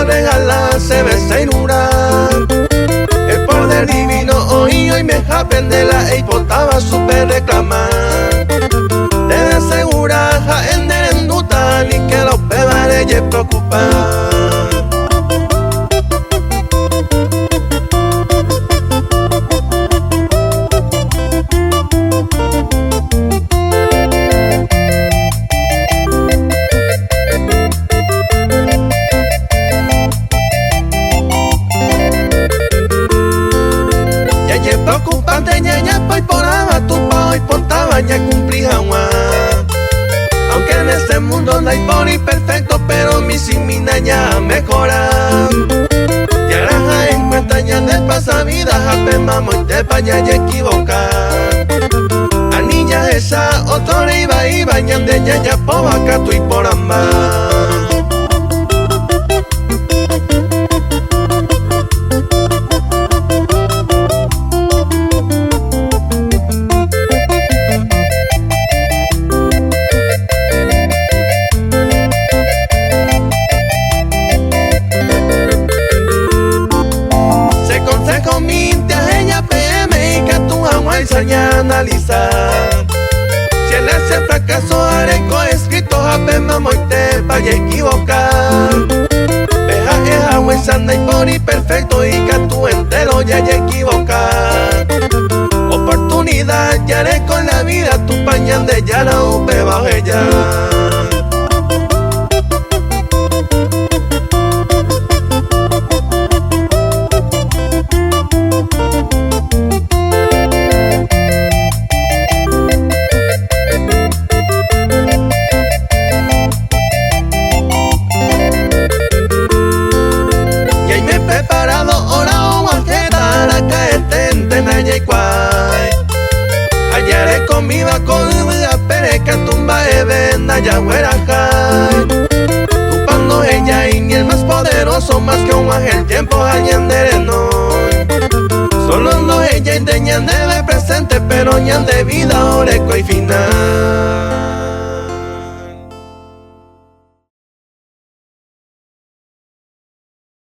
lo regala se ve seinura. El poder divino hoy me japende la hipotaba super reclamar. Debe segura ja enderenduta ni que los pebares ye preocupar. Preocupante ñaña poi por abatupa y portaba ya cumplí agua. Aunque en este mundo no hay por imperfecto, pero mi sin mi naña mejora. Te agarra en cuenta ya del pasavida, jape mamo y te vaya y equivocar. Anilla esa otra iba ñan de ñaña po acá tú y por amar. Ya analizar si en ese fracaso haré coescrito jape mamo y te vaya a equivocar. Deja esa huesana y por imperfecto y que tú entero ya hay equivocar. Oportunidad ya haré con la vida tu pañal de ya la upe baje ya. Hallaré comida con la pereca tumba de venda ya huerajay. Tupando ella y ni el más poderoso más que un ángel tiempo allende no. Solo no ella y de ñan de presente pero ñan de vida oreco y final.